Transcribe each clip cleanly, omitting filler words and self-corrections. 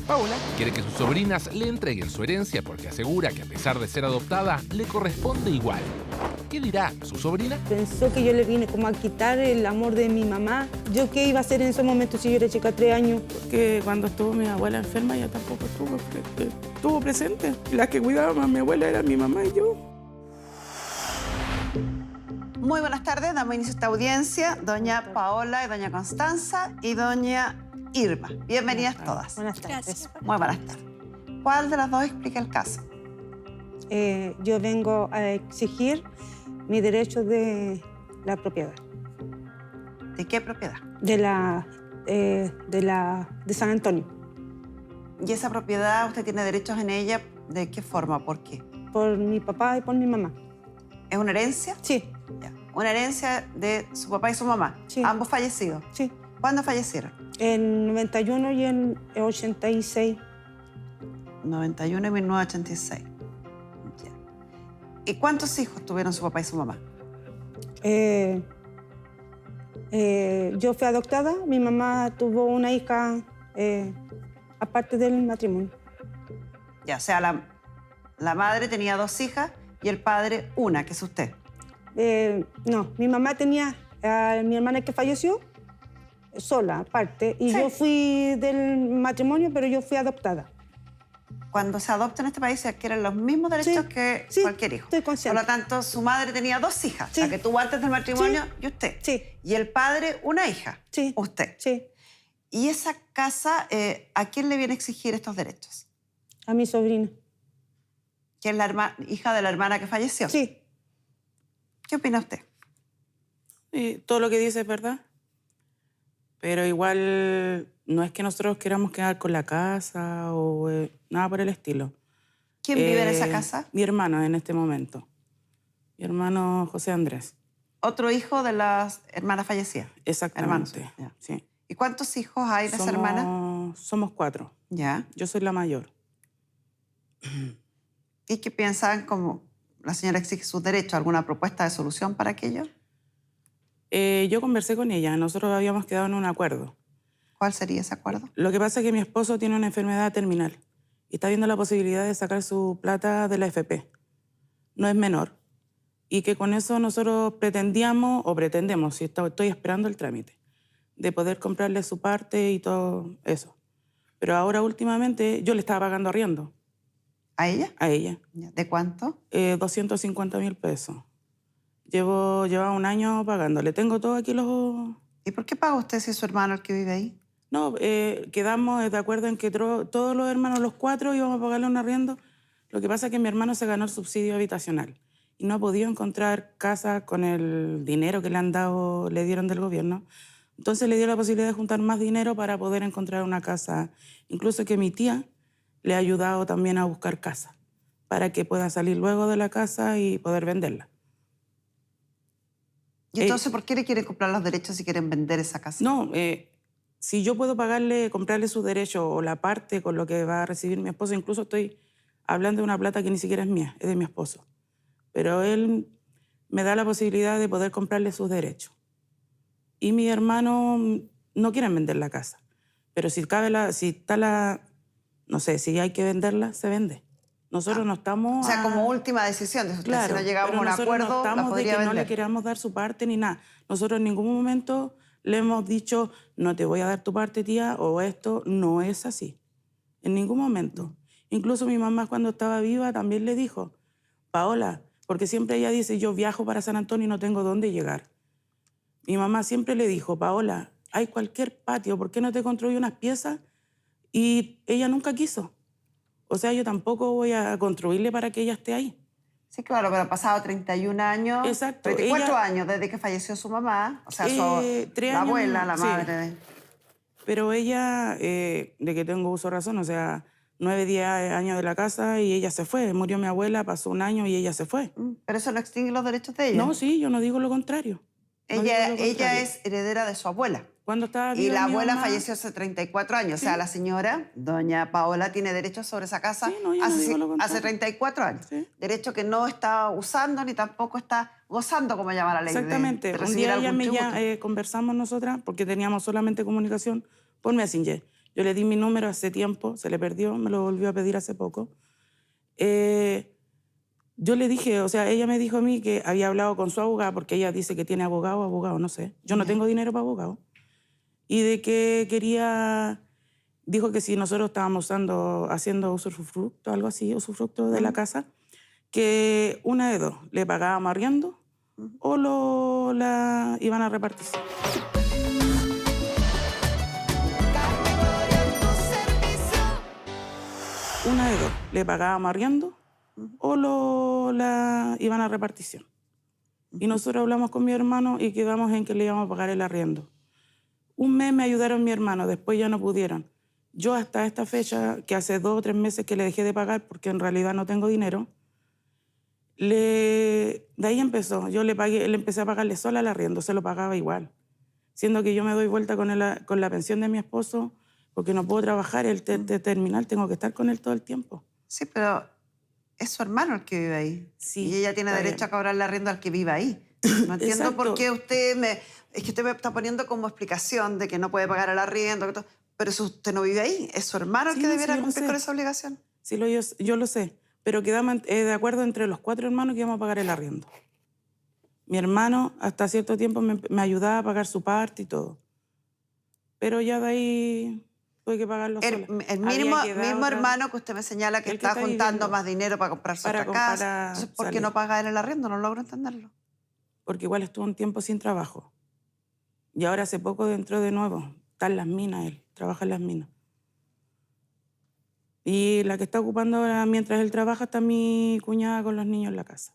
Paola quiere que sus sobrinas le entreguen su herencia porque asegura que a pesar de ser adoptada, le corresponde igual. ¿Qué dirá su sobrina? Pensó que yo le vine como a quitar el amor de mi mamá. ¿Yo qué iba a hacer en ese momento si yo era chica, 3 años? Porque cuando estuvo mi abuela enferma, ella tampoco estuvo presente. La que cuidaba más a mi abuela era mi mamá y yo. Muy buenas tardes, damos inicio a esta audiencia. Doña Paola y doña Constanza y doña Irma. Bienvenidas todas. Buenas tardes. Gracias. Muy buenas tardes. ¿Cuál de las dos explica el caso? Yo vengo a exigir mi derecho de la propiedad, ¿De qué propiedad? de San Antonio, ¿Y esa propiedad usted tiene derechos en ella? ¿De qué forma? ¿Por qué? por mi papá y por mi mamá. ¿Es una herencia? Sí, Ya. Una herencia de su papá y su mamá. Sí. Ambos fallecidos. sí. ¿Cuándo fallecieron? En 91 y en 86. 91 y 1986. Ya. ¿Y cuántos hijos tuvieron su papá y su mamá? Yo fui adoptada, mi mamá tuvo una hija aparte del matrimonio. Ya, o sea, la madre tenía 2 hijas y el padre una, que es usted. No, mi mamá tenía a mi hermana que falleció sola, aparte, y Sí. yo fui del matrimonio, pero yo fui adoptada. Cuando se adopta en este país se adquieren los mismos derechos Sí, que sí, cualquier hijo. estoy consciente. Por lo tanto, su madre tenía 2 hijas, Sí. la que tuvo antes del matrimonio Sí. y usted. Sí. Y el padre una hija, Sí. usted. Sí, ¿Y esa casa, a quién le viene a exigir estos derechos? a mi sobrina. Que es la hija de la hermana que falleció. Sí, ¿Qué opina usted? Y todo lo que dice es verdad. Pero igual no es que nosotros queramos quedar con la casa o nada por el estilo. ¿Quién vive en esa casa? Mi hermano en este momento. Mi hermano José Andrés. Otro hijo de las hermanas fallecidas. Exactamente. Hermanos, ya. Sí. ¿Y cuántos hijos hay de esa hermana? Somos 4. Ya. Yo soy la mayor. ¿Y qué piensan como la señora exige sus derechos? ¿Alguna propuesta de solución para aquello? Yo conversé con ella. Nosotros habíamos quedado en un acuerdo. ¿Cuál sería ese acuerdo? Lo que pasa es que mi esposo tiene una enfermedad terminal y está viendo la posibilidad de sacar su plata de la AFP. No es menor. Y que con eso nosotros pretendemos, si estoy esperando el trámite, de poder comprarle su parte y todo eso. Pero ahora últimamente yo le estaba pagando arriendo ¿A ella? a ella. Ya. ¿De cuánto? 250.000 pesos. Lleva un año pagándole. Tengo todo aquí los... ¿Y por qué paga usted si es su hermano el que vive ahí? No, quedamos de acuerdo en que todos los hermanos, los 4, íbamos a pagarle un arriendo. Lo que pasa es que mi hermano se ganó el subsidio habitacional y no ha podido encontrar casa con el dinero que le dieron del gobierno. Entonces le dio la posibilidad de juntar más dinero para poder encontrar una casa. Incluso que mi tía le ha ayudado también a buscar casa para que pueda salir luego de la casa y poder venderla. ¿Y entonces por qué le quieren comprar los derechos si quieren vender esa casa? No, si yo puedo comprarle sus derechos o la parte con lo que va a recibir mi esposo, incluso estoy hablando de una plata que ni siquiera es mía, es de mi esposo. Pero él me da la posibilidad de poder comprarle sus derechos. Y mi hermano no quieren vender la casa. Pero si no sé, si hay que venderla, se vende. Nosotros no estamos... O sea, como última decisión. Si Claro, no llegamos a pero un nosotros acuerdo, no la estamos de podría que no vender. le queramos dar su parte ni nada. Nosotros en ningún momento le hemos dicho, no te voy a dar tu parte, tía, o esto. No es así. En ningún momento. Incluso mi mamá cuando estaba viva también le dijo, Paola, porque siempre ella dice, yo viajo para San Antonio y no tengo dónde llegar. Mi mamá siempre le dijo, Paola, hay cualquier patio, ¿por qué no te construyo unas piezas? Y ella nunca quiso. O sea, yo tampoco voy a construirle para que ella esté ahí. Sí, claro, pero han pasado 31 años, Exacto, 34 años desde que falleció su mamá, o sea, 3 la años, abuela, la sí. madre. Pero ella, de que tengo uso de razón, o sea, 9, 10 años de la casa y ella se fue. Murió mi abuela, pasó un año y ella se fue. Pero eso no extingue los derechos de ella. No, sí, yo no digo lo contrario. No digo lo Ella contrario. es heredera de su abuela. Cuando estaba Y viva la mi abuela mamá- falleció hace 34 años. Sí. O sea, la señora, doña Paola, tiene derecho sobre esa casa Sí, no, yo no digo lo hace contrario. 34 años. Sí. Derecho que no está usando ni tampoco está gozando, como llama la ley. Exactamente. De Un recibir día ella algún tributo. conversamos nosotras, porque teníamos solamente comunicación por Messenger. Yo le di mi número hace tiempo, se le perdió, me lo volvió a pedir hace poco. Yo le dije, o sea, ella me dijo a mí que había hablado con su abogada, porque ella dice que tiene abogado, no sé. Yo no Ya. tengo dinero para abogado. Y de que quería, dijo que si nosotros estábamos haciendo usufructo, algo así, usufructo de la casa, que una de dos, le pagábamos arriendo o la iban a repartir. Una de dos, le pagábamos arriendo o la iban a repartición. Y nosotros hablamos con mi hermano y quedamos en que le íbamos a pagar el arriendo. Un mes me ayudaron mi hermano, después ya no pudieron. Yo hasta esta fecha, que hace 2 o 3 meses que le dejé de pagar porque en realidad no tengo dinero, de ahí empezó. Yo le empecé a pagarle sola el arriendo, se lo pagaba igual. Siendo que yo me doy vuelta con la pensión de mi esposo porque no puedo trabajar, el terminal, tengo que estar con él todo el tiempo. Sí, pero es su hermano el que vive ahí. Sí, Y ella tiene está derecho bien. a cobrarle arriendo al que vive ahí. No entiendo Exacto. por qué usted me... Es que usted me está poniendo como explicación de que no puede pagar el arriendo, que todo, pero si usted no vive ahí, es su hermano el Sí, que no, debiera sí, yo lo cumplir sé. con esa obligación. Sí, yo lo sé, pero quedamos de acuerdo entre los 4 hermanos que íbamos a pagar el arriendo. Mi hermano hasta cierto tiempo me ayudaba a pagar su parte y todo. Pero ya de ahí tuve que pagarlo sola. El Había mismo quedado otra- hermano que usted me señala que el que está está juntando viviendo más dinero para comprarse para otra casa. comprar Entonces, ¿por qué salir. no paga él el arriendo? No logro entenderlo. Porque igual estuvo un tiempo sin trabajo. Y ahora hace poco entró de nuevo. Está en las minas él, trabaja en las minas. Y la que está ocupando ahora, mientras él trabaja, está mi cuñada con los niños en la casa.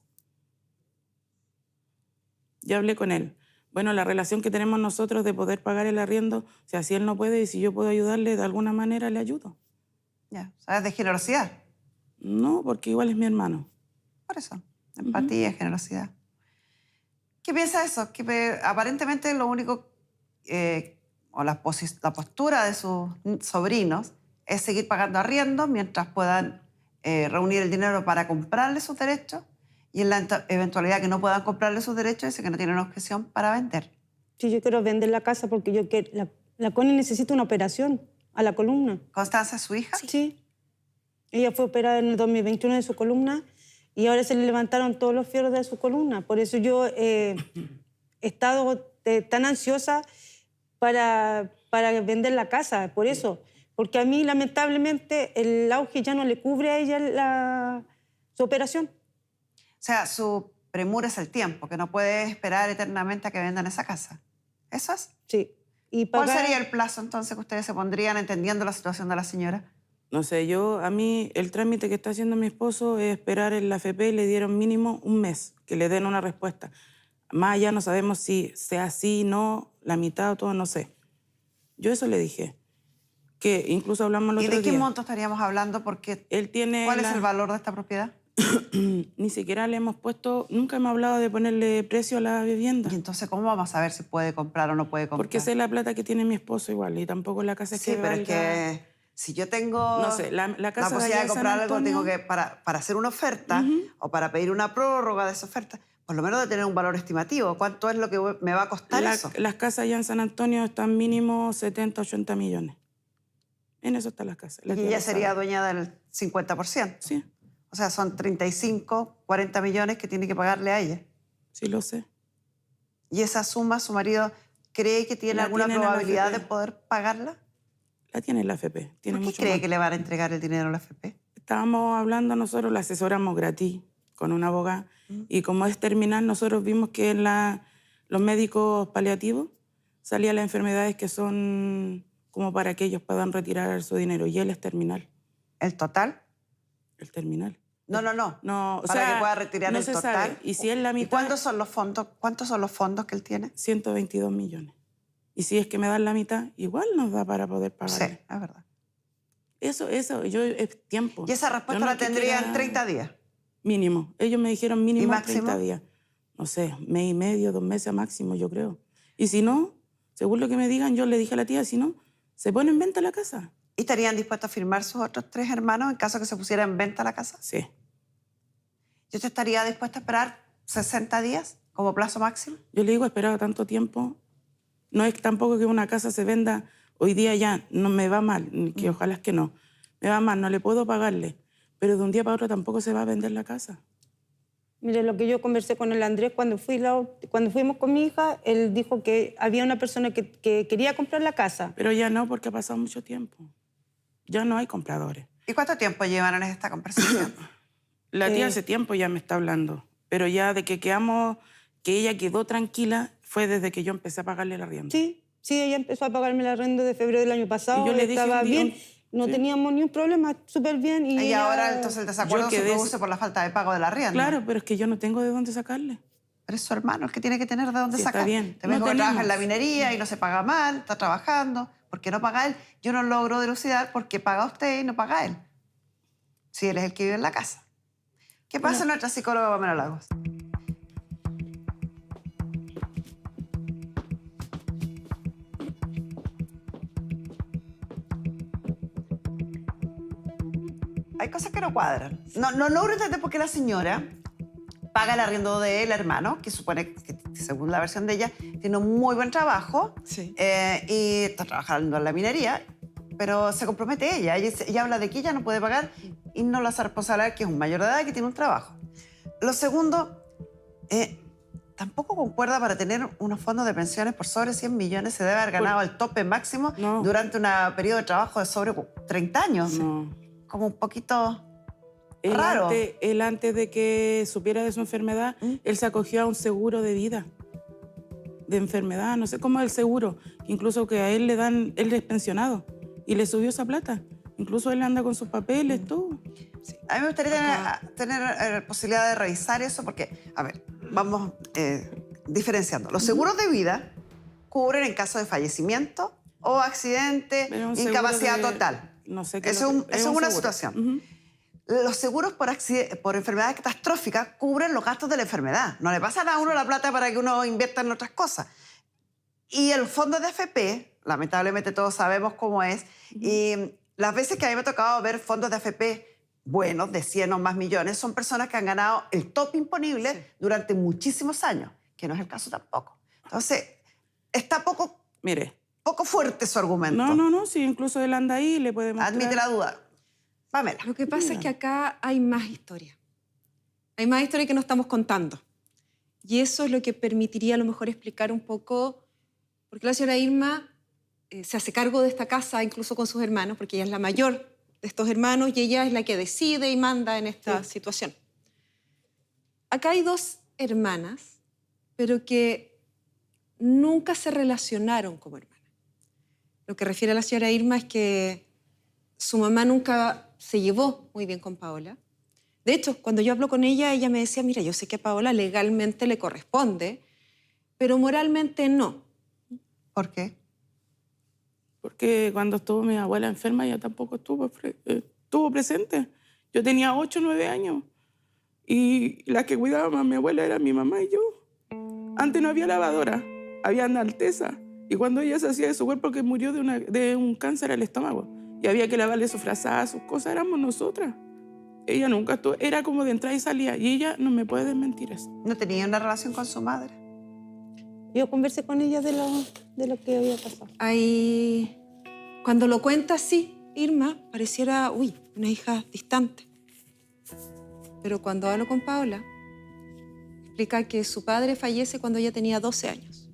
Ya hablé con él. Bueno, la relación que tenemos nosotros de poder pagar el arriendo, o sea, si él no puede y si yo puedo ayudarle, de alguna manera le ayudo. Ya, ¿sabes? De generosidad. No, porque igual es mi hermano. Por eso, empatía, generosidad. ¿Qué piensa de eso? Que aparentemente lo único, o la postura de sus sobrinos es seguir pagando arriendo mientras puedan reunir el dinero para comprarle sus derechos, y en la eventualidad que no puedan comprarle sus derechos, dice que no tienen objeción para vender. Sí, yo quiero vender la casa porque la Connie necesita una operación a la columna. ¿Constanza es su hija? Sí. Ella fue operada en el 2021 de su columna y ahora se le levantaron todos los fierros de su columna. Por eso yo he estado tan ansiosa para vender la casa, por eso. Porque a mí, lamentablemente, el auge ya no le cubre a ella su operación. O sea, su premura es el tiempo, que no puede esperar eternamente a que vendan esa casa. ¿Eso es? Sí. Y ¿Cuál pagar- sería el plazo entonces que ustedes se pondrían entendiendo la situación de la señora? No sé, a mí el trámite que está haciendo mi esposo es esperar en la AFP, le dieron mínimo un mes, que le den una respuesta. Más allá no sabemos si sea así, no, la mitad o todo, no sé. Yo eso le dije, que incluso hablamos el ¿Y otro de qué día. monto estaríamos hablando? Porque Él tiene ¿cuál es el valor de esta propiedad? Ni siquiera le hemos puesto, nunca hemos hablado de ponerle precio a la vivienda. Y entonces, ¿cómo vamos a saber si puede comprar o no puede comprar? Porque sé la plata que tiene mi esposo igual, y tampoco la casa es Sí, que pero es valga. que si yo tengo No sé, la casa de posibilidad allá de de San comprar algo, Antonio- tengo que, para hacer una oferta o para pedir una prórroga de esa oferta, por lo menos de tener un valor estimativo. ¿Cuánto es lo que me va a costar eso? Las casas allá en San Antonio están mínimo 70, 80 millones. En eso están las casas. Y ella sería dueña del 50%. Sí, O sea, son 35, 40 millones que tiene que pagarle a ella. sí lo sé. ¿Y esa suma su marido cree que tiene La alguna tiene en la probabilidad de AFP. poder pagarla? La tiene la AFP. Tiene ¿Por qué mucho cree más. que le van a entregar el dinero a la AFP? Estábamos hablando nosotros, la asesoramos gratis con una abogada. Y como es terminal, nosotros vimos que en los médicos paliativos salían las enfermedades que son como para que ellos puedan retirar su dinero. Y él es terminal. ¿El total? El terminal. No. No, o Para sea, que pueda retirar no el se total. sabe. Y si es la ¿Y mitad, cuántos son los fondos? ¿Cuántos son los fondos que él tiene? 122 millones. Y si es que me dan la mitad, igual nos da para poder Sí, pagar. es verdad. Eso, es tiempo. Y esa respuesta Yo no la que tendría en quiera- 30 días. Mínimo. Ellos me dijeron mínimo máximo? 30 días. No sé, mes y medio, 2 meses máximo, yo creo. Y si no, Según lo que me digan, yo le dije a la tía, si no, se pone en venta la casa. ¿Y estarían dispuestos a firmar sus otros 3 hermanos en caso que se pusiera en venta la casa? Sí. ¿Y usted estaría dispuesta a esperar 60 días como plazo máximo? Yo le digo, he esperado tanto tiempo. No es tampoco que una casa se venda hoy día ya. No me va mal, ni que ojalá es que no. Me va mal, no le puedo pagarle. Pero de un día para otro tampoco se va a vender la casa. Mire, lo que yo conversé con el Andrés cuando fuimos con mi hija, él dijo que había una persona que quería comprar la casa. Pero ya no, porque ha pasado mucho tiempo. Ya no hay compradores. ¿Y cuánto tiempo llevan en esta conversación? La tía hace tiempo ya me está hablando. Pero ya de que quedamos, que ella quedó tranquila, fue desde que yo empecé a pagarle el arriendo. Sí, ella empezó a pagarme el arriendo de febrero del año pasado. Y yo le dije estaba un día, bien, no sí. teníamos ni un problema, súper bien. Y ella- ahora entonces el desacuerdo se produce por la falta de pago de la arriendo. Claro, pero es que yo no tengo de dónde sacarle. Pero es su hermano el que tiene que tener de dónde Sí, está sacar. bien. Te ves No como trabaja en la tenemos. minería y no se paga mal, está trabajando. ¿Por qué no paga él? Yo no logro dilucidar por qué paga usted y no paga él. Si él es el que vive en la casa. ¿Qué pasa en nuestra psicóloga Pamela Lagos? Hay cosas que no cuadran. No logro entender por qué la señora paga el arriendo del hermano, que supone que, según la versión de ella, tiene un muy buen trabajo Sí. y está trabajando en la minería, pero se compromete ella. Ella habla de que ella no puede pagar y no la hace responsable que es un mayor de edad y que tiene un trabajo. Lo segundo, tampoco concuerda para tener unos fondos de pensiones por sobre 100 millones. Se debe haber ganado el tope máximo No. durante un periodo de trabajo de sobre 30 años. No. Como un poquito Él raro. Él antes de que supiera de su enfermedad, él se acogió a un seguro de vida. De enfermedad, no sé cómo es el seguro. Incluso que a él le dan, él es pensionado. Y le subió esa plata. Incluso él anda con sus papeles, todo. A mí me gustaría tener posibilidad de revisar eso porque, a ver, vamos diferenciando. Los seguros de vida cubren en caso de fallecimiento o accidente, Pero un seguro incapacidad de- total. No sé qué Eso lo que- es un una seguro. situación. Ujú. Los seguros por enfermedad catastrófica cubren los gastos de la enfermedad. No le pasan a uno la plata para que uno invierta en otras cosas. Y el fondo de AFP, lamentablemente todos sabemos cómo es, y las veces que a mí me ha tocado ver fondos de AFP buenos, de 100 o más millones, son personas que han ganado el top imponible durante muchísimos años, que no es el caso tampoco. Entonces, está poco Mire. fuerte su argumento. No, sí, incluso él anda ahí y le puede mostrar. Admite la duda. Pamela. Lo que pasa es que acá hay más historia. Hay más historia que no estamos contando. Y eso es lo que permitiría a lo mejor explicar un poco por qué la señora Irma se hace cargo de esta casa, incluso con sus hermanos, porque ella es la mayor de estos hermanos y ella es la que decide y manda en esta situación. Acá hay 2 hermanas, pero que nunca se relacionaron como hermanas. Lo que refiere a la señora Irma es que su mamá nunca se llevó muy bien con Paola. De hecho, cuando yo hablo con ella, ella me decía, mira, yo sé que a Paola legalmente le corresponde, pero moralmente no. ¿Por qué? Porque cuando estuvo mi abuela enferma, ella tampoco estuvo presente. Yo tenía 8 o 9 años. Y la que cuidaba más a mi abuela era mi mamá y yo. Antes no había lavadora, había una alteza. Y cuando ella se hacía de su cuerpo, que murió de un cáncer al estómago, y había que lavarle su frazada, sus cosas, éramos nosotras. Ella nunca estuvo, era como de entrar y salía. Y ella no me puede desmentir eso. ¿No tenía una relación con su madre? Yo conversé con ella de lo que había pasado. Ahí, cuando lo cuenta así, Irma, pareciera, una hija distante. Pero cuando hablo con Paola, explica que su padre fallece cuando ella tenía 12 años.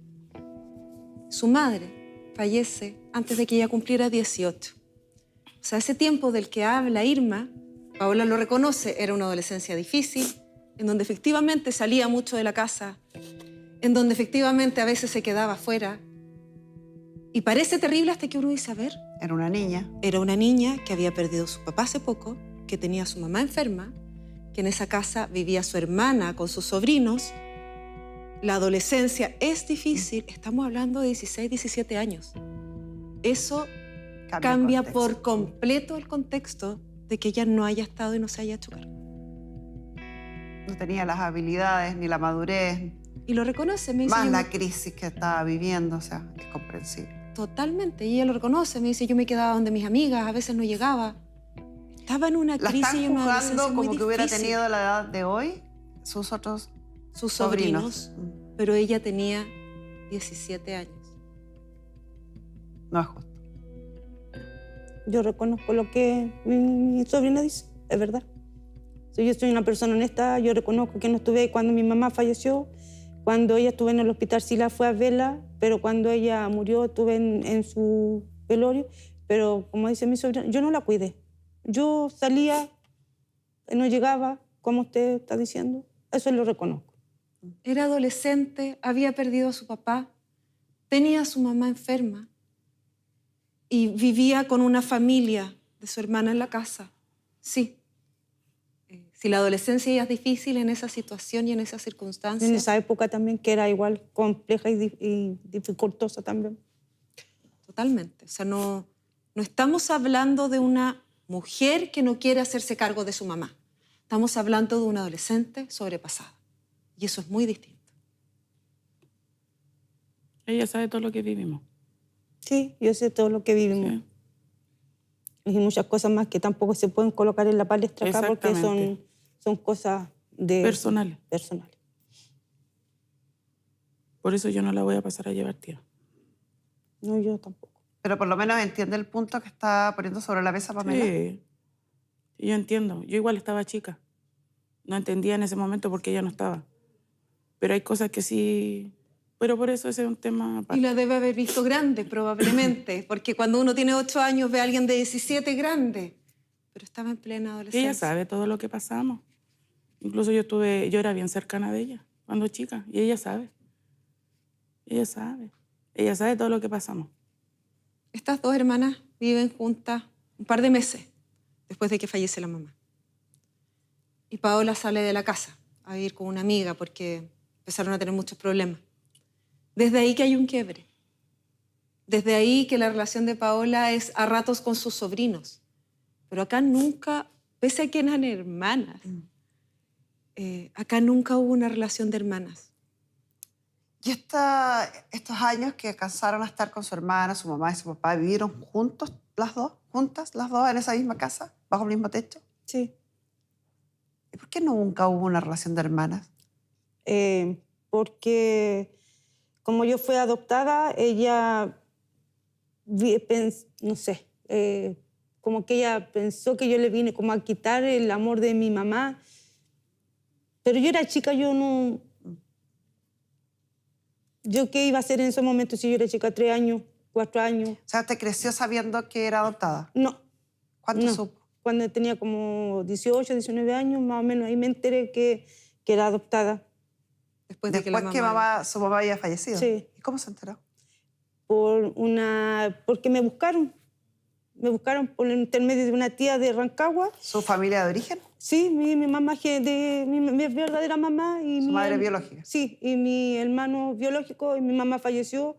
Su madre fallece antes de que ella cumpliera 18. O sea, ese tiempo del que habla Irma, Paola lo reconoce, era una adolescencia difícil, en donde efectivamente salía mucho de la casa, en donde efectivamente a veces se quedaba afuera. Y parece terrible hasta que uno dice, a ver, Era una niña. era una niña que había perdido a su papá hace poco, que tenía a su mamá enferma, que en esa casa vivía su hermana con sus sobrinos. La adolescencia es difícil, estamos hablando de 16, 17 años. Eso cambia el contexto. por completo el contexto de que ella no haya estado y no se haya hecho cargo. No tenía las habilidades ni la madurez Y lo reconoce, me dice... Más yo la me- crisis que estaba viviendo, o sea, es comprensible. Totalmente, y ella lo reconoce, me dice, yo me quedaba donde mis amigas, a veces no llegaba. Estaba en una La crisis están y una juzgando adolescencia muy como que hubiera difícil. tenido la edad de hoy sus otros Sus sobrinos. sobrinos, pero ella tenía 17 años. No es justo. Yo reconozco lo que mi sobrina dice, es verdad. Si yo soy una persona honesta, yo reconozco que no estuve ahí cuando mi mamá falleció, cuando ella estuvo en el hospital, sí la fue a verla, pero cuando ella murió estuve en su velorio, pero como dice mi sobrina, yo no la cuidé. Yo salía, no llegaba, como usted está diciendo, eso lo reconozco. Era adolescente, había perdido a su papá, tenía a su mamá enferma y vivía con una familia de su hermana en la casa. Sí. Si la adolescencia ya es difícil en esa situación y en esas circunstancias... En esa época también, que era igual compleja y dificultosa también. Totalmente. O sea, no estamos hablando de una mujer que no quiere hacerse cargo de su mamá. Estamos hablando de una adolescente sobrepasada. Y eso es muy distinto. Ella sabe todo lo que vivimos. Sí, yo sé todo lo que vivimos. Sí. Y muchas cosas más que tampoco se pueden colocar en la palestra acá porque Exactamente. son cosas de Personales. personales. Por eso yo no la voy a pasar a llevar, tía. No, yo tampoco. Pero por lo menos entiende el punto que está poniendo sobre la mesa Pamela. Sí. Sí, yo entiendo. Yo igual estaba chica. No entendía en ese momento porque ella no estaba. Pero hay cosas que sí... Pero por eso ese es un tema aparte. Y la debe haber visto grande, probablemente, porque cuando uno tiene 8 años ve a alguien de 17 grande, pero estaba en plena Y adolescencia. ella sabe todo lo que pasamos. Incluso yo era bien cercana de ella cuando chica. Y ella sabe. Ella sabe. Ella sabe todo lo que pasamos. Estas dos hermanas viven juntas un par de meses después de que fallece la mamá. Y Paola sale de la casa a vivir con una amiga porque empezaron a tener muchos problemas. Desde ahí que hay un quiebre. Desde ahí que la relación de Paola es a ratos con sus sobrinos. Pero acá nunca, pese a que eran hermanas, acá nunca hubo una relación de hermanas. Y estos años que alcanzaron a estar con su hermana, su mamá y su papá, ¿vivieron juntas las dos en esa misma casa, bajo el mismo techo? Sí. ¿Y por qué nunca hubo una relación de hermanas? Porque como yo fui adoptada, ella, no sé, como que ella pensó que yo le vine como a quitar el amor de mi mamá. Pero yo era chica, yo no... ¿Yo qué iba a hacer en ese momento si yo era chica, 3 años, 4 años? O sea, ¿te creció sabiendo que era adoptada? No. ¿Cuánto no. supo? Cuando tenía como 18, 19 años, más o menos, ahí me enteré que era adoptada. Después de Después que su mamá había fallecido. Sí. ¿Y cómo se enteró? Porque me buscaron. Me buscaron por el intermedio de una tía de Rancagua. ¿Su familia de origen? Sí, mi mamá, mi verdadera mamá. Y ¿Su madre biológica? Sí, y mi hermano biológico, y mi mamá falleció.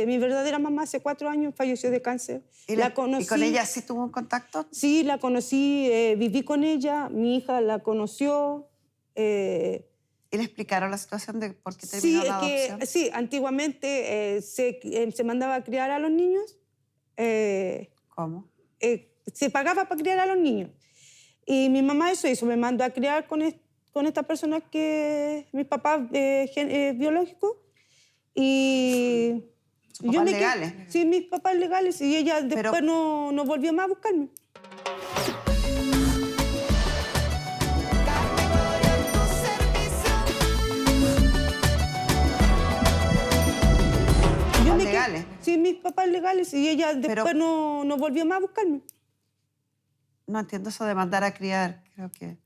Mi verdadera mamá hace 4 años falleció de cáncer. ¿Y La conocí. ¿Y con ella sí tuvo un contacto? Sí, la conocí, viví con ella, mi hija la conoció. ¿Y le explicaron la situación de por qué Sí, terminó la adopción? sí, antiguamente se mandaba a criar a los niños. ¿Cómo? Se pagaba para criar a los niños. Y mi mamá eso hizo, me mandó a criar con esta persona que mis papás biológicos. Y ¿Sus papás legales? Sí, mis papás legales. Y ella después no volvió más a buscarme. ¿Legales? Sí, mis papás legales. Y ella después no volvió más a buscarme. No entiendo eso de mandar a criar, creo que...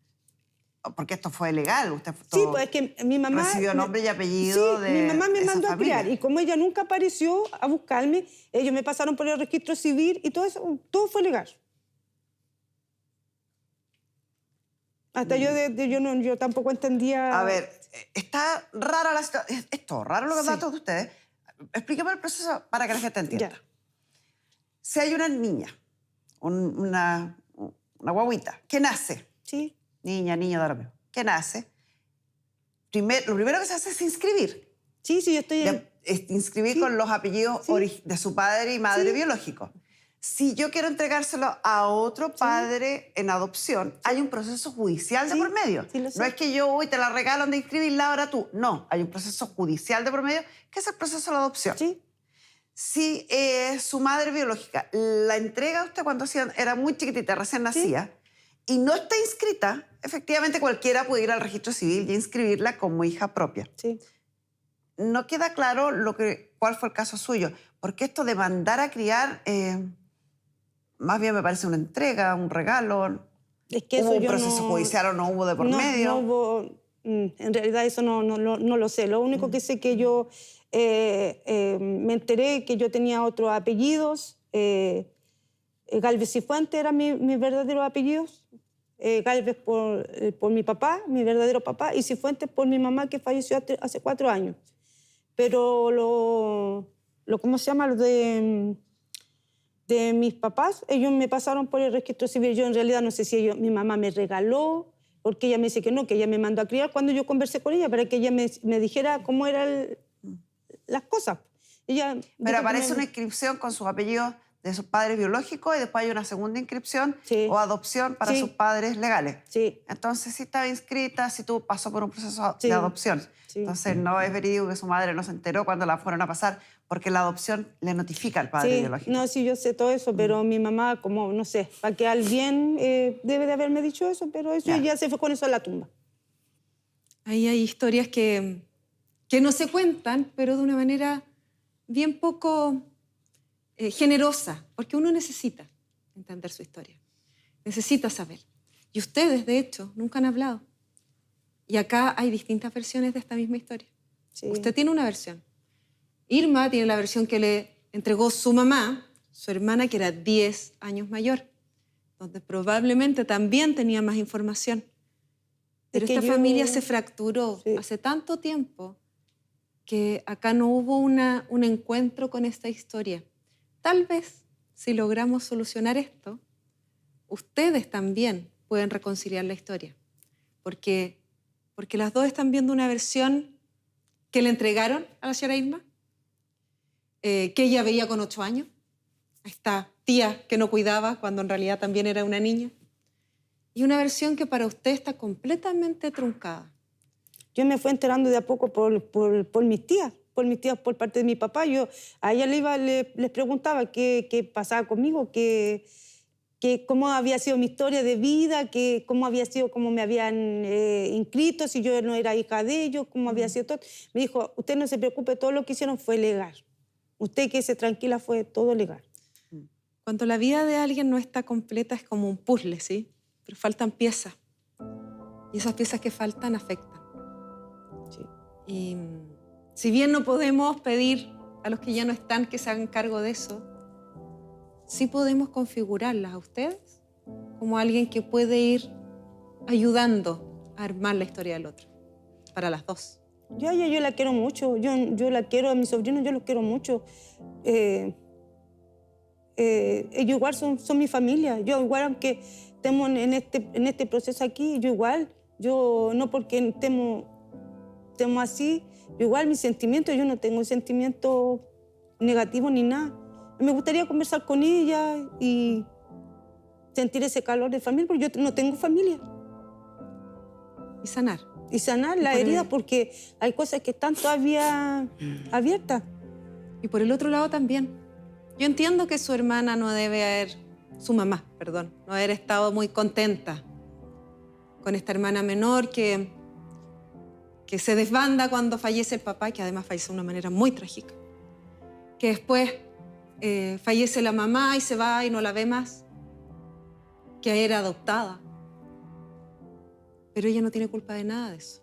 Porque esto fue legal, usted Sí, pues es que mi mamá... recibió nombre y apellido sí, mi mamá me esa mandó a familia. criar. Y como ella nunca apareció a buscarme, ellos me pasaron por el registro civil y todo eso, todo fue legal. Hasta yo tampoco entendía... A ver, está rara la situación. Es todo raro los datos de ustedes. Explíqueme el proceso para que la gente entienda. Ya. Si hay una niña, una guaguita, que nace, Sí. niña, da lo mismo, que nace, lo primero que se hace es inscribir. Sí, yo estoy en... Inscribir Sí. con los apellidos Sí. de su padre y madre Sí. biológicos. Si yo quiero entregárselo a otro padre en adopción, hay un proceso judicial de Sí, por medio. sí lo sé. No es que yo, uy, te la regalo de inscribirla ahora tú. No, hay un proceso judicial de por medio, que es el proceso de la adopción. Sí, Si su madre biológica la entrega a usted cuando era muy chiquitita, recién nacida, y no está inscrita, efectivamente cualquiera puede ir al registro civil y inscribirla como hija propia. sí. No queda claro cuál fue el caso suyo, porque esto de mandar a criar, más bien me parece una entrega, un regalo. Es que ¿Hubo eso un yo proceso no... judicial o no hubo de por medio? No hubo, en realidad eso no lo sé. Lo único que sé es que yo me enteré que yo tenía otros apellidos. Gálvez y Fuentes eran mis verdaderos apellidos. Gálvez por mi papá, mi verdadero papá, y Cifuentes por mi mamá que falleció hace 4 años. Pero ¿cómo se llama? Lo de mis papás, ellos me pasaron por el registro civil. Yo en realidad no sé si mi mamá me regaló, porque ella me dice que no, que ella me mandó a criar cuando yo conversé con ella para que ella me dijera cómo eran las cosas. Ella dijo Pero que aparece una inscripción con sus apellidos de sus padres biológicos y después hay una segunda inscripción Sí. o adopción para Sí. sus padres legales. Sí, Entonces, sí estaba inscrita, sí pasó por un proceso Sí. de adopción. Sí. Entonces, no es verídico que su madre no se enteró cuando la fueron a pasar, porque la adopción le notifica al padre sí. biológico. No, sí, yo sé todo eso, pero mi mamá, como, no sé, para quedar bien, debe de haberme dicho eso, pero eso Ya. ya se fue con eso a la tumba. Ahí hay historias que no se cuentan, pero de una manera bien poco generosa, porque uno necesita entender su historia, necesita saber. Y ustedes, de hecho, nunca han hablado. Y acá hay distintas versiones de esta misma historia. Sí. Usted tiene una versión. Irma tiene la versión que le entregó su mamá, su hermana, que era 10 años mayor, donde probablemente también tenía más información. Pero Es que esta yo- familia se fracturó Sí. hace tanto tiempo que acá no hubo un encuentro con esta historia. Tal vez, si logramos solucionar esto, ustedes también pueden reconciliar la historia. Porque las dos están viendo una versión que le entregaron a la señora Irma, que ella veía con 8 años, a esta tía que no cuidaba cuando en realidad también era una niña, y una versión que para usted está completamente truncada. Yo me fui enterando de a poco por mis tías por parte de mi papá. Yo a ella les preguntaba qué pasaba conmigo, cómo había sido mi historia de vida, cómo había sido, cómo me habían inscrito, si yo no era hija de ellos, cómo había sido todo. Me dijo, usted no se preocupe, todo lo que hicieron fue legal. Usted quédese tranquila, fue todo legal. Cuando la vida de alguien no está completa es como un puzzle, ¿sí? Pero faltan piezas. Y esas piezas que faltan afectan. Sí. Y si bien no podemos pedir a los que ya no están que se hagan cargo de eso, sí podemos configurarlas a ustedes como alguien que puede ir ayudando a armar la historia del otro, para las dos. Yo a ella yo la quiero mucho, yo la quiero, a mis sobrinos yo los quiero mucho. Ellos igual son mi familia. Yo igual, aunque estemos en este proceso aquí, yo no porque estemos así, yo igual mis sentimientos, yo no tengo sentimientos negativos ni nada. Me gustaría conversar con ella y sentir ese calor de familia, porque yo no tengo familia. Y sanar. Y sanar la herida, porque hay cosas que están todavía abiertas. Y por el otro lado también, yo entiendo que su hermana no debe haber, su mamá, perdón, no haber estado muy contenta con esta hermana menor que se desbanda cuando fallece el papá, que además fallece de una manera muy trágica. Que después fallece la mamá y se va y no la ve más. Que era adoptada. Pero ella no tiene culpa de nada de eso.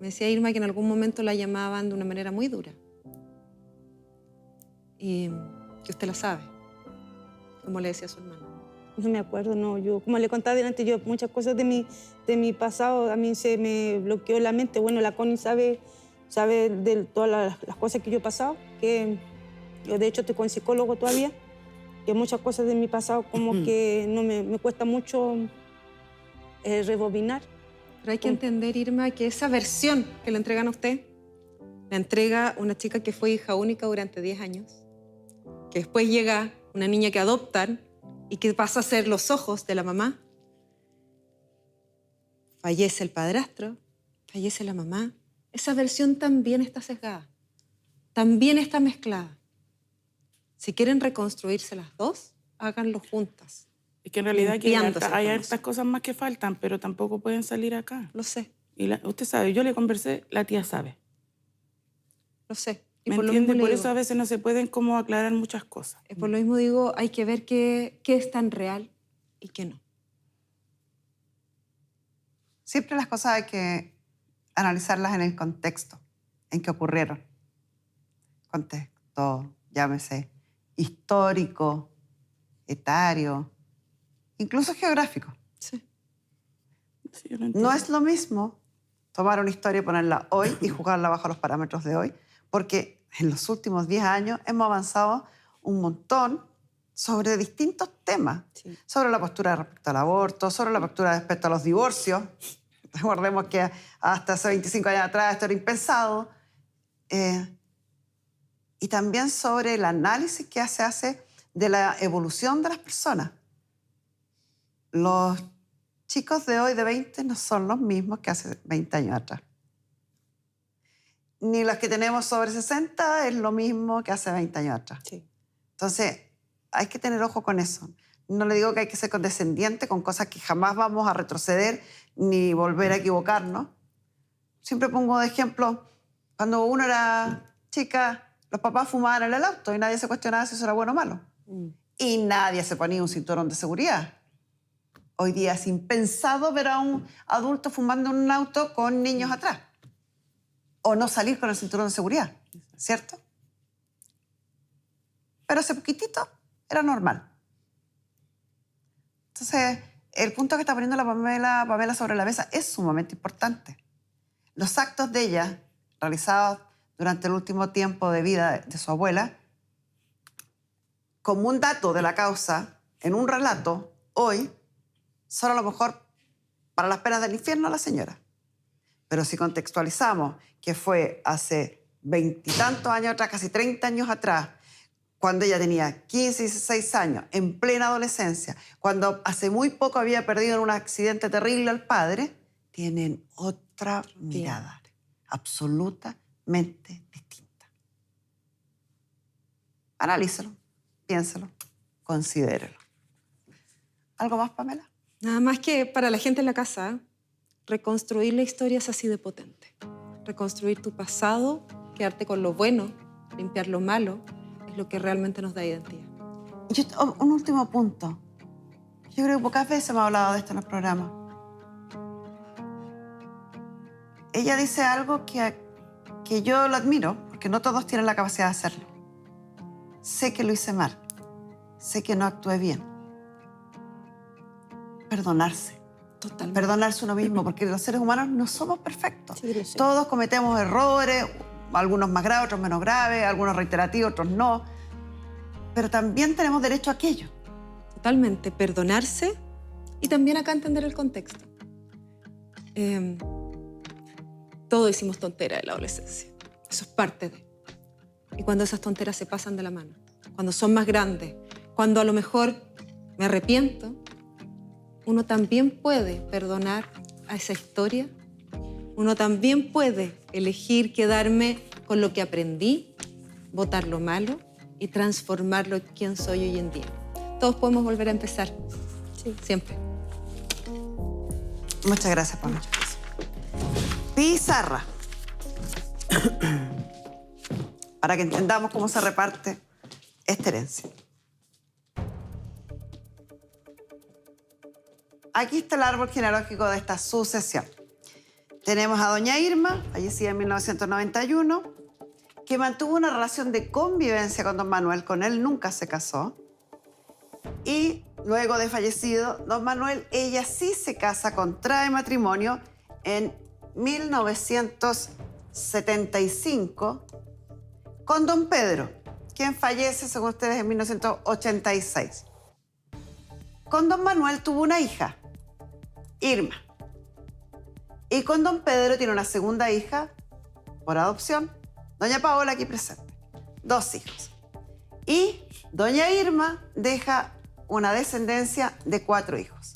Me decía Irma que en algún momento la llamaban de una manera muy dura. Y que usted la sabe, como le decía a su hermano. No me acuerdo, no. Yo, como le contaba delante, yo muchas cosas de mi pasado, a mí se me bloqueó la mente. Bueno, la Connie sabe de todas las cosas que yo he pasado, que yo de hecho estoy con psicólogo todavía, que muchas cosas de mi pasado como que no me cuesta mucho rebobinar. Pero hay que entender, Irma, que esa versión que le entregan a usted, la entrega una chica que fue hija única durante 10 años, que después llega una niña que adoptan y que pasa a ser los ojos de la mamá. Fallece el padrastro, fallece la mamá. Esa versión también está sesgada, también está mezclada. Si quieren reconstruirse las dos, háganlo juntas. Es que en realidad aquí Limpiándose hay con hartas cosas más que faltan, pero tampoco pueden salir acá. Lo sé, Y usted sabe, yo le conversé, la tía sabe. lo sé. Y ¿Me por lo entiende? mismo Por le eso a digo, veces no se pueden como aclarar muchas cosas. por lo mismo digo, hay que ver qué es tan real y qué no. Siempre las cosas hay que analizarlas en el contexto en que ocurrieron. Contexto, llámese, histórico, etario, incluso geográfico. Sí. Sí, yo lo entiendo. No es lo mismo tomar una historia y ponerla hoy y jugarla bajo los parámetros de hoy, porque en los últimos 10 años hemos avanzado un montón sobre distintos temas, Sí. sobre la postura respecto al aborto, sobre la postura respecto a los divorcios. Recordemos que hasta hace 25 años atrás esto era impensado. Y también sobre el análisis que se hace de la evolución de las personas. Los chicos de hoy de 20 no son los mismos que hace 20 años atrás. Ni los que tenemos sobre 60 es lo mismo que hace 20 años atrás. Sí. Entonces, hay que tener ojo con eso. No le digo que hay que ser condescendiente con cosas que jamás vamos a retroceder ni volver a equivocarnos. Siempre pongo de ejemplo, cuando uno era chica, los papás fumaban en el auto y nadie se cuestionaba si eso era bueno o malo. Y nadie se ponía un cinturón de seguridad. Hoy día es impensado ver a un adulto fumando en un auto con niños atrás. O no salir con el cinturón de seguridad, ¿cierto? Pero hace poquitito era normal. Entonces, el punto que está poniendo la Pamela sobre la mesa es sumamente importante. Los actos de ella, realizados durante el último tiempo de vida de su abuela, como un dato de la causa, en un relato, hoy, son a lo mejor para las penas del infierno a la señora. Pero si contextualizamos que fue hace 20 y tantos años atrás, casi 30 años atrás, cuando ella tenía 15, 16 años, en plena adolescencia, cuando hace muy poco había perdido en un accidente terrible al padre, tienen otra mirada, absolutamente distinta. Analícelo, piénselo, considérelo. ¿Algo más, Pamela? Nada más que para la gente en la casa, reconstruir la historia es así de potente. Reconstruir tu pasado, quedarte con lo bueno, limpiar lo malo, es lo que realmente nos da identidad. Un último punto. Yo creo que pocas veces hemos hablado de esto en el programa. Ella dice algo que yo lo admiro, porque no todos tienen la capacidad de hacerlo. Sé que lo hice mal. Sé que no actué bien. Perdonarse. Totalmente. Perdonarse uno mismo, porque los seres humanos no somos perfectos. Sí, lo sé. Todos cometemos errores, algunos más graves, otros menos graves, algunos reiterativos, otros no. Pero también tenemos derecho a aquello. Totalmente. Perdonarse y también acá entender el contexto. Todos hicimos tonteras en la adolescencia. Eso es parte de. Y cuando esas tonteras se pasan de la mano, cuando son más grandes, cuando a lo mejor me arrepiento, uno también puede perdonar a esa historia. Uno también puede elegir quedarme con lo que aprendí, botar lo malo y transformarlo en quien soy hoy en día. Todos podemos volver a empezar. Sí, siempre. Muchas gracias, Pamela. Pizarra. Para que entendamos cómo se reparte esta herencia. Aquí está el árbol genealógico de esta sucesión. Tenemos a doña Irma, fallecida en 1991, que mantuvo una relación de convivencia con don Manuel. Con él nunca se casó. Y luego de fallecido don Manuel, ella sí se casa, contrae matrimonio en 1975 con don Pedro, quien fallece, según ustedes, en 1986. Con don Manuel tuvo una hija, Irma. Y con don Pedro tiene una segunda hija por adopción, doña Paola, aquí presente. 2 hijos. Y doña Irma deja una descendencia de 4 hijos,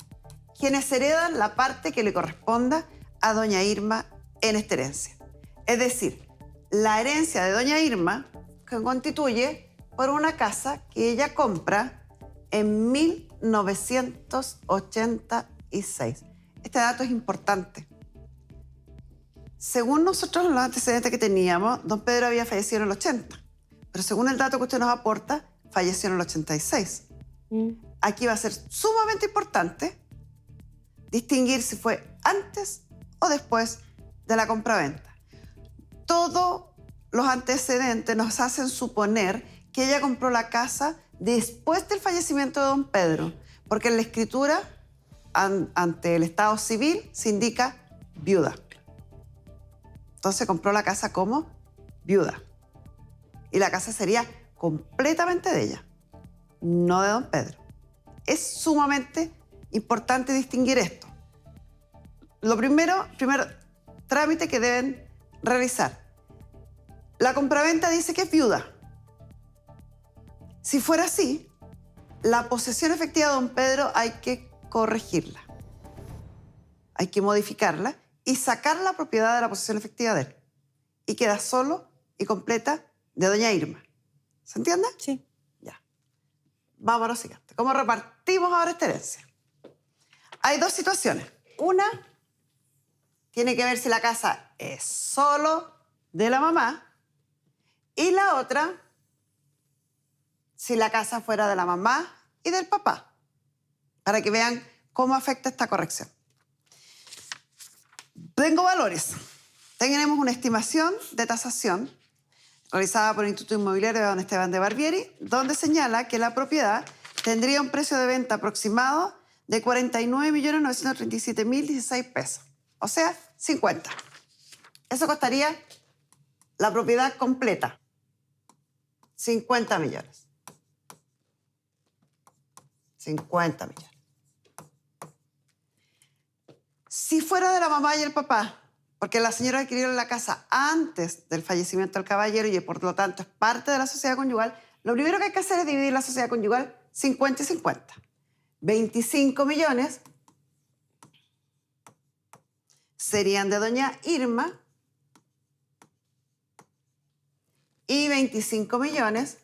quienes heredan la parte que le corresponda a doña Irma en esta herencia. Es decir, la herencia de doña Irma que constituye por una casa que ella compra en 1986. Este dato es importante. Según nosotros, los antecedentes que teníamos, don Pedro había fallecido en el 80, pero según el dato que usted nos aporta, falleció en el 86. Aquí va a ser sumamente importante distinguir si fue antes o después de la compraventa. Todos los antecedentes nos hacen suponer que ella compró la casa después del fallecimiento de don Pedro, porque en la escritura, ante el estado civil, se indica viuda. Entonces compró la casa como viuda. Y la casa sería completamente de ella, no de don Pedro. Es sumamente importante distinguir esto. Lo primer trámite que deben realizar. La compraventa dice que es viuda. Si fuera así, la posesión efectiva de don Pedro hay que corregirla. Hay que modificarla y sacar la propiedad de la posesión efectiva de él. Y queda solo y completa de doña Irma. ¿Se entiende? Sí. Ya. Vamos a lo siguiente. ¿Cómo repartimos ahora esta herencia? Hay 2 situaciones. Una tiene que ver si la casa es solo de la mamá, y la otra, si la casa fuera de la mamá y del papá, para que vean cómo afecta esta corrección. Tengo valores. Tenemos una estimación de tasación realizada por el Instituto Inmobiliario de don Esteban de Barbieri, donde señala que la propiedad tendría un precio de venta aproximado de 49.937.016 pesos. O sea, 50. Eso costaría la propiedad completa. 50 millones. 50 millones. Si fuera de la mamá y el papá, porque la señora adquirió la casa antes del fallecimiento del caballero y por lo tanto es parte de la sociedad conyugal, lo primero que hay que hacer es dividir la sociedad conyugal 50 y 50. 25 millones serían de doña Irma y 25 millones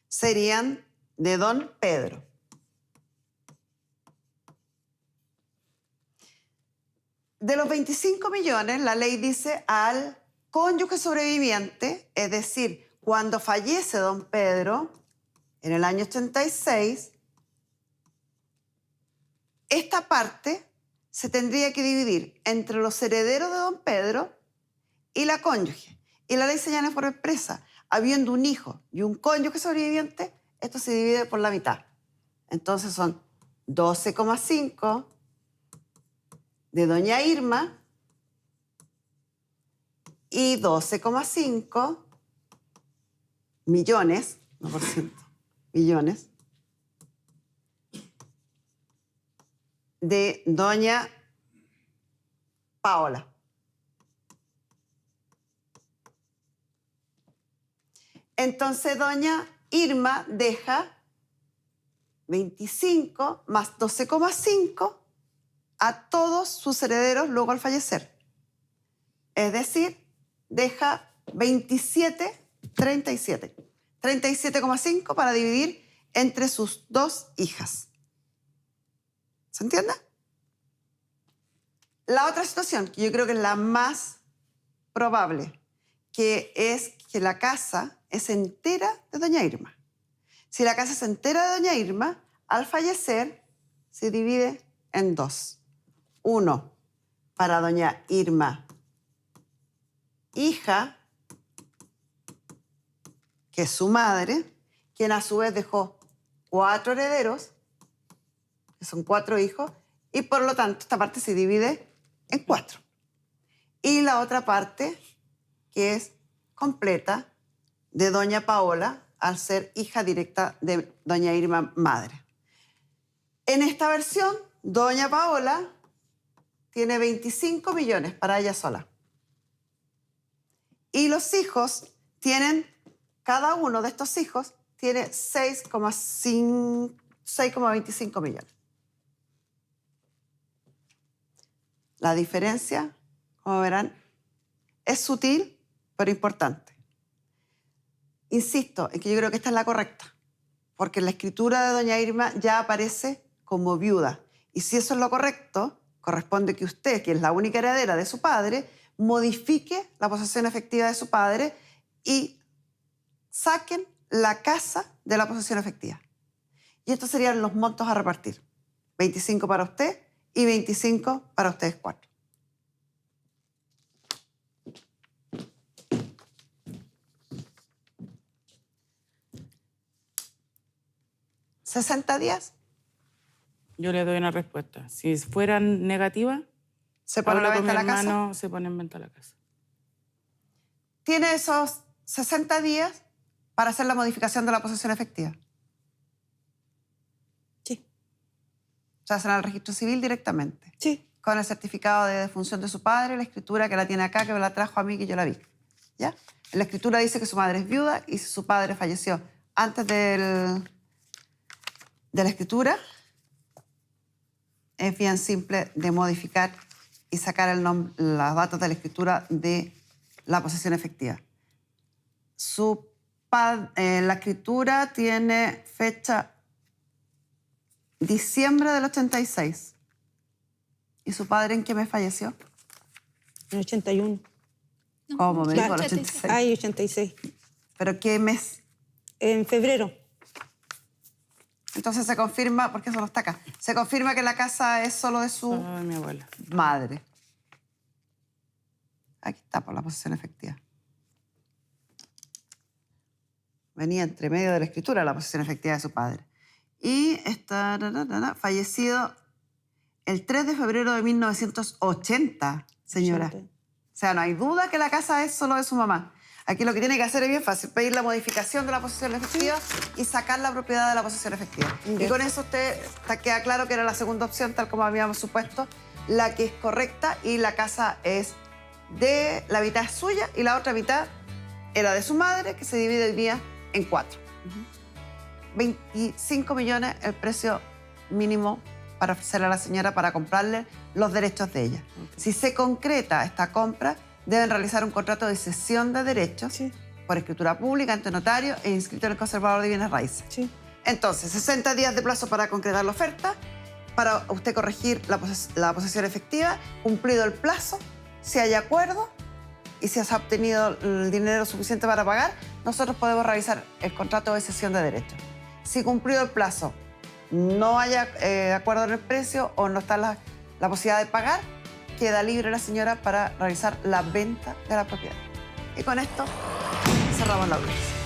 serían de don Pedro. De los 25 millones, la ley dice al cónyuge sobreviviente, es decir, cuando fallece don Pedro en el año 86, esta parte se tendría que dividir entre los herederos de don Pedro y la cónyuge. Y la ley señala de forma expresa, habiendo un hijo y un cónyuge sobreviviente, esto se divide por la mitad. Entonces son 12,5 de doña Irma y 12,5 millones, no por ciento, millones, de doña Paola. Entonces doña Irma deja 25 más 12,5 a todos sus herederos luego al fallecer. Es decir, deja 37,5 para dividir entre sus 2 hijas. ¿Se entiende? La otra situación, que yo creo que es la más probable, que es que la casa es entera de doña Irma. Si la casa es entera de doña Irma, al fallecer se divide en 2. Uno para doña Irma, hija, que es su madre, quien a su vez dejó 4 herederos, que son 4 hijos, y por lo tanto esta parte se divide en 4. Y la otra parte, que es completa, de doña Paola, al ser hija directa de doña Irma, madre. En esta versión, doña Paola tiene 25 millones para ella sola. Y los hijos tienen, cada uno de estos hijos tiene 6,25 millones. La diferencia, como verán, es sutil, pero importante. Insisto en que yo creo que esta es la correcta, porque en la escritura de doña Irma ya aparece como viuda. Y si eso es lo correcto, corresponde que usted, que es la única heredera de su padre, modifique la posesión efectiva de su padre y saquen la casa de la posesión efectiva. Y estos serían los montos a repartir. 25 para usted y 25 para ustedes 4. ¿60 días? Yo le doy una respuesta. Si fueran negativas, ¿Se pone a la hablo con venta mi la casa? hermano, se pone en venta la casa. Tiene esos 60 días para hacer la modificación de la posesión efectiva. Sí, Se hacen al registro civil directamente. sí. Con el certificado de defunción de su padre, la escritura que la tiene acá, que me la trajo a mí, que yo la vi. ¿Ya? En la escritura dice que su madre es viuda y su padre falleció antes de la escritura. Es bien simple de modificar y sacar los datos de la escritura de la posesión efectiva. La escritura tiene fecha diciembre del 86. ¿Y su padre en qué mes falleció? En 81. ¿Cómo me dijo? El Claro. 86. Ay, 86. ¿Pero qué mes? En febrero. Entonces se confirma, porque eso no está acá, se confirma que la casa es solo de su Solo de mi abuela. madre. Aquí está por la posesión efectiva. Venía entre medio de la escritura la posesión efectiva de su padre. Y está fallecido el 3 de febrero de 1980, señora. 80. O sea, no hay duda que la casa es solo de su mamá. Aquí lo que tiene que hacer es bien fácil, pedir la modificación de la posesión efectiva y sacar la propiedad de la posesión efectiva. Ya. Y con eso queda claro que era la segunda opción, tal como habíamos supuesto, la que es correcta, y la casa es la mitad es suya y la otra mitad era de su madre, que se divide hoy día en 4. 25 millones el precio mínimo para ofrecerle a la señora para comprarle los derechos de ella. Si se concreta esta compra, deben realizar un contrato de cesión de derechos Sí, por escritura pública ante notario e inscrito en el conservador de bienes raíces. sí. Entonces, 60 días de plazo para concretar la oferta, para usted corregir la posesión efectiva, cumplido el plazo, si hay acuerdo y si has obtenido el dinero suficiente para pagar, nosotros podemos realizar el contrato de cesión de derechos. Si cumplido el plazo no haya acuerdo en el precio o no está la posibilidad de pagar, queda libre la señora para realizar la venta de la propiedad. Y con esto cerramos la audiencia.